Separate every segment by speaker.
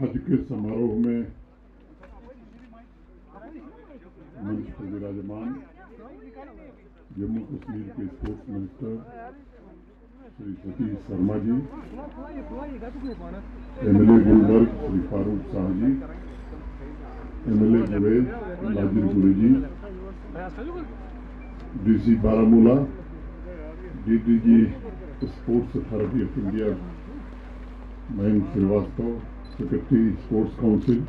Speaker 1: आज के समारोह में मंच पर विराजमान जम्मू कश्मीर के sports minister Shri Satish Sharma ji, MLA Gulmarg Shri Farooq Shah ji, MLA Gurez Nazir Gurezi, DC Baramulla, DDG sports authority of India Mayank Srivastava, secretary sports council,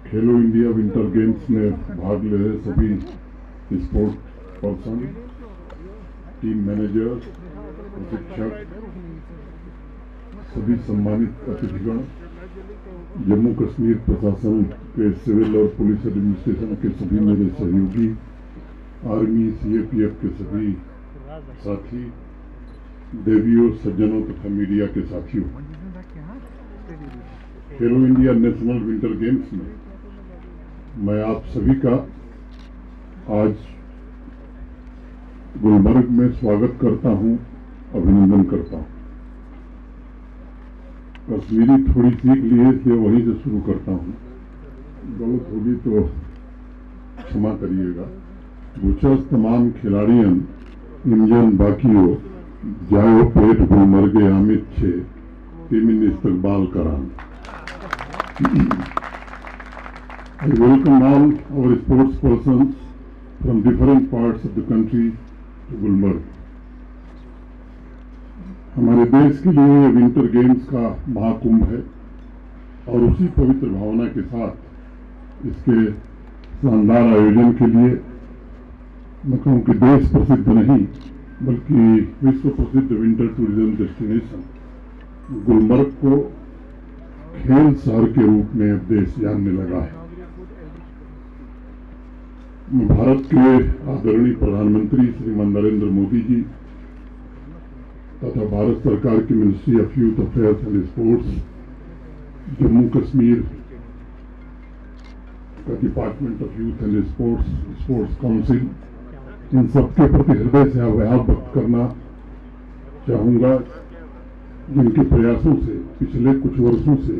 Speaker 1: Khelo India winter games में भाग ले रहे सभी स्पोर्ट्स पर्सन, टीम मैनेजर, प्रशिक्षक, सभी सम्मानित अतिथिगण, जम्मू कश्मीर प्रशासन के सिविल और पुलिस एडमिनिस्ट्रेशन के सभी मेरे सहयोगी, आर्मी सीएपीएफ के सभी साथी, देवियों, सज्जनों तथा मीडिया के साथियों, खेलो इंडिया नेशनल विंटर गेम्स में मैं आप सभी का आज गुलबर्ग में स्वागत करता हूं, अभिनंदन करता हूं। कश्मीरी थोड़ी सीख ली है, इसलिए वहीं से शुरू करता हूं। गलत होगी तो क्षमा करिएगा। गुचस तमाम खिलाड़ियन इंजन बाकियों जायो पेट गुलमर्गे आमिद छे टीमिन इस्तकबाल करान। I welcome all our sports persons from different parts of the country to Gulmarg. हमारे देश के लिए विंटर गेम्स का महाकुंभ है और उसी पवित्र भावना के साथ इसके शानदार आयोजन के लिए मैं कहूँ कि देश प्रसिद्ध नहीं बल्कि विश्व प्रसिद्ध विंटर टूरिज्म डेस्टिनेशन गुलमर्ग को खेल शहर के रूप में अब देश जानने लगा है। भारत के आदरणीय प्रधानमंत्री श्रीमान नरेंद्र मोदी जी तथा भारत सरकार की ministry of youth affairs and sports, Jammu Kashmir का department of youth and sports council, इन सबके प्रति हृदय से आभार व्यक्त करना चाहूंगा, जिनके प्रयासों से पिछले कुछ वर्षों से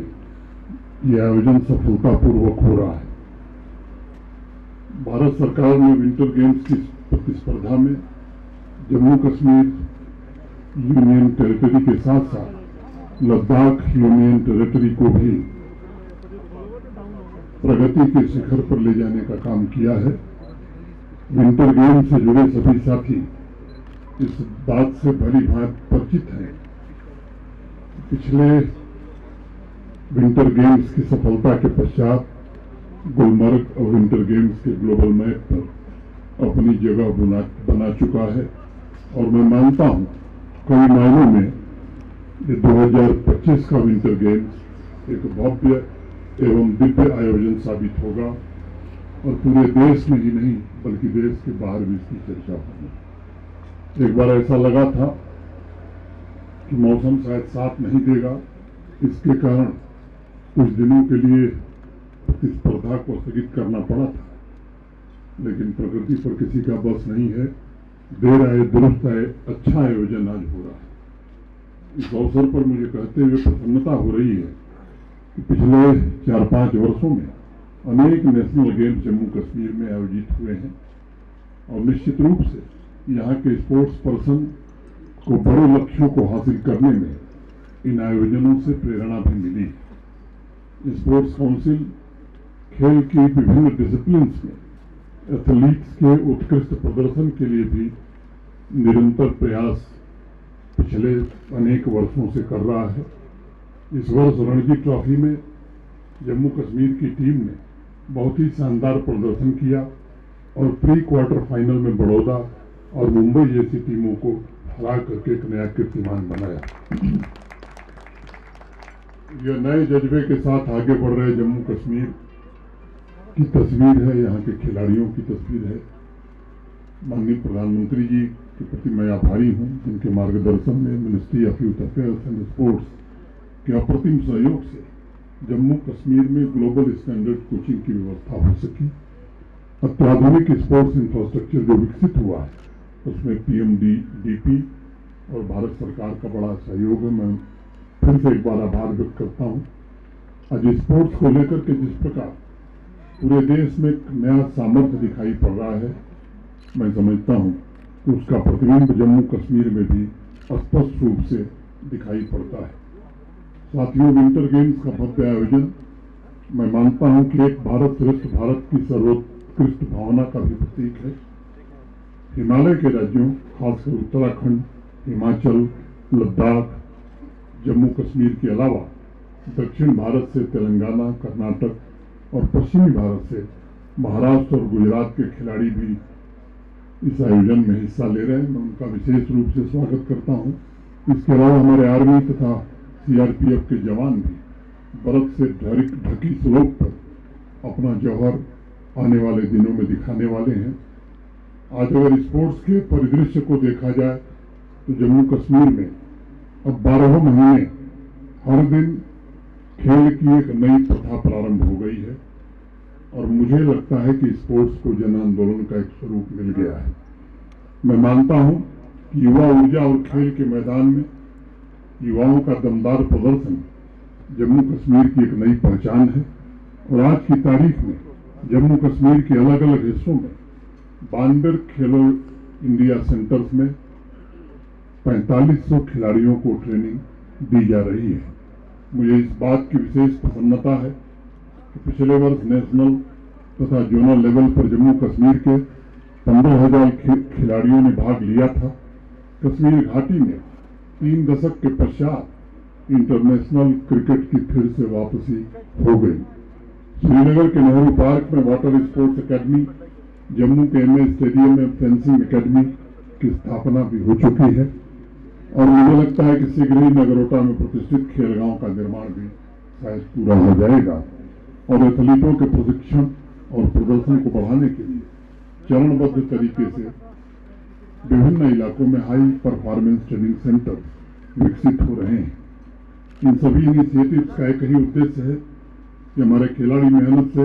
Speaker 1: ये आयोजन सफलतापूर्वक हो रहा है। भारत सरकार ने विंटर गेम्स की प्रतिस्पर्धा में जम्मू कश्मीर यूनियन टेरिटरी के साथ साथ लद्दाख यूनियन टेरिटरी को भी प्रगति के शिखर पर ले जाने का काम किया है। विंटर गेम्स से जुड़े सभी साथी इस बात से भली भांति परिचित हैं। पिछले विंटर गेम्स की सफलता के पश्चात गुलमर्ग और विंटर गेम्स के ग्लोबल मैप पर अपनी जगह बना चुका है और मैं मानता हूं कई मायनों में ये 2025 का विंटर गेम्स एक भव्य एवं दिव्य आयोजन साबित होगा और पूरे देश में ही नहीं बल्कि देश के बाहर भी इसकी चर्चा होगी। एक बार ऐसा लगा था कि मौसम शायद साथ नहीं देगा, इसके कारण कुछ दिनों के लिए प्रतिस्पर्धा को स्थगित करना पड़ा था, लेकिन प्रकृति पर किसी का बस नहीं है। देर आए दुरुस्त आए, अच्छा आयोजन आज हो रहा है। इस अवसर पर मुझे कहते हुए प्रसन्नता हो रही है कि पिछले 4-5 वर्षों में अनेक नेशनल गेम्स जम्मू कश्मीर में आयोजित हुए हैं और निश्चित रूप से यहाँ के स्पोर्ट्स पर्सन को बड़े लक्ष्यों को हासिल करने में इन आयोजनों से प्रेरणा भी मिली। स्पोर्ट्स काउंसिल खेल की विभिन्न डिसिप्लिन्स में एथलीट्स के उत्कृष्ट प्रदर्शन के लिए भी निरंतर प्रयास पिछले अनेक वर्षों से कर रहा है। इस वर्ष रणजी ट्रॉफी में जम्मू कश्मीर की टीम ने बहुत ही शानदार प्रदर्शन किया और प्री क्वार्टर फाइनल में बड़ौदा और मुंबई जैसी टीमों को हरा करके एक नया कीर्तिमान बनाया। यह नए जज्बे के साथ आगे बढ़ रहे जम्मू कश्मीर की तस्वीर है, यहाँ के खिलाड़ियों की तस्वीर है। माननीय प्रधानमंत्री जी के प्रति मैं आभारी हूँ, जिनके मार्गदर्शन में ministry of youth affairs and sports के अप्रतिम सहयोग से जम्मू कश्मीर में ग्लोबल स्टैंडर्ड कोचिंग की व्यवस्था हो सकी। अत्याधुनिक स्पोर्ट्स इंफ्रास्ट्रक्चर जो विकसित हुआ है उसमें पीएमडीडीपी और भारत सरकार का बड़ा सहयोग है। मैं फिर से एक बार आभार व्यक्त करता हूँ। आज स्पोर्ट्स को लेकर के जिस प्रकार पूरे देश में एक नया सामर्थ्य दिखाई पड़ रहा है, मैं समझता हूँ कि उसका प्रतिबिंब जम्मू कश्मीर में भी स्पष्ट रूप से दिखाई पड़ता है। साथियों, विंटर गेम्स का भव्य आयोजन मैं मानता हूं कि एक भारत श्रेष्ठ भारत की सर्वोत्कृष्ट भावना का भी प्रतीक है। हिमालय के राज्यों, खासकर उत्तराखंड, हिमाचल, लद्दाख, जम्मू कश्मीर के अलावा दक्षिण भारत से तेलंगाना, कर्नाटक और पश्चिमी भारत से महाराष्ट्र और गुजरात के खिलाड़ी भी इस आयोजन में हिस्सा ले रहे हैं। मैं उनका विशेष रूप से स्वागत करता हूं। इसके अलावा हमारे आर्मी तथा सीआरपीएफ के जवान भी बर्फ से ढकी स्लोप पर अपना जौहर आने वाले दिनों में दिखाने वाले हैं। आज अगर स्पोर्ट्स के परिदृश्य को देखा जाए तो जम्मू कश्मीर में अब 12 महीने हर दिन खेल की एक नई प्रथा प्रारंभ हो गई है और मुझे लगता है कि स्पोर्ट्स को जन आंदोलन का एक स्वरूप मिल गया है। मैं मानता हूं कि युवा ऊर्जा और खेल के मैदान में युवाओं का दमदार प्रदर्शन जम्मू कश्मीर की एक नई पहचान है और आज की तारीख में जम्मू कश्मीर के अलग अलग हिस्सों में 92 खेलो इंडिया सेंटर्स में 4500 खिलाड़ियों को ट्रेनिंग दी जा रही है। मुझे इस बात की विशेष प्रसन्नता है कि पिछले वर्ष नेशनल तथा जोनल लेवल पर जम्मू कश्मीर के 15,000 खिलाड़ियों ने भाग लिया था। कश्मीर घाटी में 3 दशक के पश्चात इंटरनेशनल क्रिकेट की फिर से वापसी हो गई। श्रीनगर के नेहरू पार्क में वाटर स्पोर्ट्स एकेडमी, जम्मू के एमए स्टेडियम में फेंसिंग एकेडमी की स्थापना भी हो चुकी है और मुझे लगता है कि शीघ्र ही नगरोटा में प्रतिष्ठित खेलगांव का निर्माण भी शायद पूरा हो जाएगा और एथलीटों के प्रशिक्षण और प्रदर्शन को बढ़ाने के लिए चरणबद्ध तरीके से विभिन्न इलाकों में हाई परफॉर्मेंस ट्रेनिंग सेंटर विकसित हो रहे हैं। इन सभी इनिशिएटिव्स का एक ही उद्देश्य है कि हमारे खिलाड़ी मेहनत से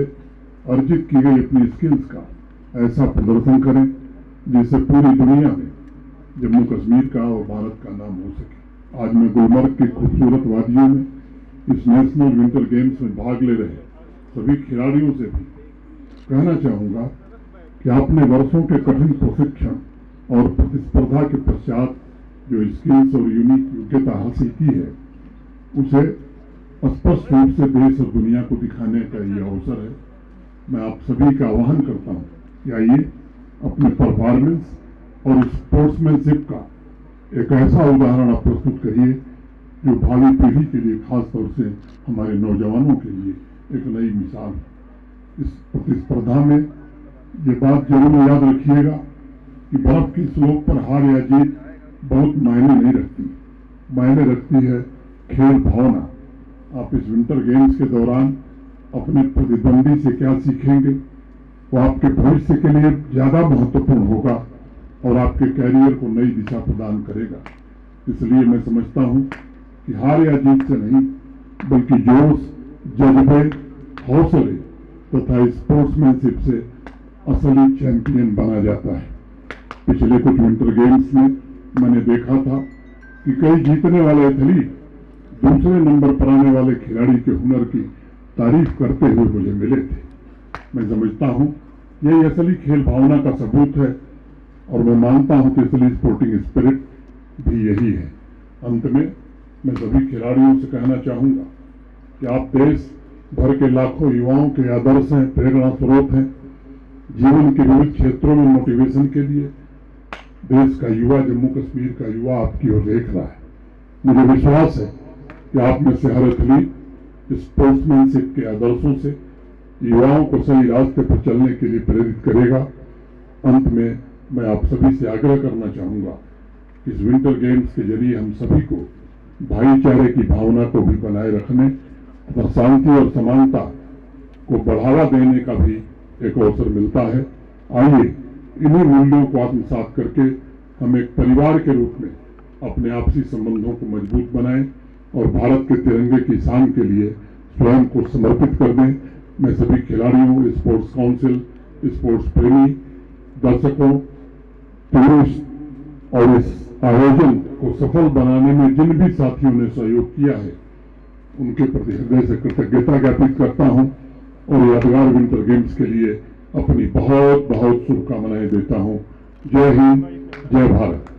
Speaker 1: अर्जित की गई अपनी स्किल्स का ऐसा प्रदर्शन करें जिससे पूरी दुनिया में जम्मू कश्मीर का और भारत का नाम हो सके। आज मैं गुलमर्ग की खूबसूरत वादियों में इस नेशनल विंटर गेम्स में भाग ले रहे सभी खिलाड़ियों से भी कहना चाहूंगा कि आपने वर्षों के कठिन प्रशिक्षण और प्रतिस्पर्धा के पश्चात जो स्किल्स और यूनिक योग्यता हासिल की है उसे स्पष्ट रूप से देश और दुनिया को दिखाने का ये अवसर है। मैं आप सभी का आह्वान करता हूं कि आइए अपने परफॉर्मेंस और स्पोर्ट्समैनशिप का एक ऐसा उदाहरण आप प्रस्तुत करिए जो भावी पीढ़ी के लिए, खासतौर से हमारे नौजवानों के लिए एक नई मिसाल है। इस प्रतिस्पर्धा में ये बात जरूर याद रखिएगा कि बर्फ की स्लोप पर हार या जीत बहुत मायने नहीं रखती, मायने रखती है खेल भावना। आप इस विंटर गेम्स के दौरान अपने प्रतिद्वंदी से क्या सीखेंगे वो आपके भविष्य के लिए ज्यादा महत्वपूर्ण होगा और आपके कैरियर को नई दिशा प्रदान करेगा। इसलिए मैं समझता हूं कि हार या जीत से नहीं बल्कि जोश, जज्बे, हौसले तथा स्पोर्ट्समैनशिप से असली चैंपियन बना जाता है। पिछले कुछ विंटर गेम्स में मैंने देखा था कि कई जीतने वाले एथलीट दूसरे नंबर पर आने वाले खिलाड़ी के हुनर की तारीफ करते हुए मुझे मिले थे। मैं समझता हूं यही असली खेल भावना का सबूत है और मैं मानता हूं कि असली स्पोर्टिंग स्पिरिट भी यही है। अंत में मैं सभी खिलाड़ियों से कहना चाहूंगा कि आप देश भर के लाखों युवाओं के आदर्श हैं, प्रेरणा स्रोत हैं। जीवन के विविध क्षेत्रों में मोटिवेशन के लिए देश का युवा, जम्मू कश्मीर का युवा आपकी ओर देख रहा है। मुझे विश्वास है कि आप में से हर एथलीट स्पोर्ट्समैनशिप के आदर्शों से युवाओं को सही रास्ते पर चलने के लिए प्रेरित करेगा। अंत में मैं आप सभी से आग्रह करना चाहूंगा कि इस विंटर गेम्स के जरिए हम सभी को भाईचारे की भावना को भी बनाए रखने तथा शांति और समानता को बढ़ावा देने का भी एक अवसर मिलता है। आइए इन्हीं मूल्यों को आत्मसात करके हम एक परिवार के रूप में अपने आपसी संबंधों को मजबूत बनाएं और भारत के तिरंगे की शान के लिए स्वयं को समर्पित कर दें। मैं सभी खिलाड़ियों, स्पोर्ट्स काउंसिल, स्पोर्ट्स प्रेमी, दर्शकों, टूरिस्ट और इस आयोजन को सफल बनाने में जिन भी साथियों ने सहयोग किया है उनके प्रति हृदय से कृतज्ञता ज्ञापित करता हूं और यादगार विंटर गेम्स के लिए अपनी बहुत बहुत शुभकामनाएं देता हूं। जय हिंद, जय भारत।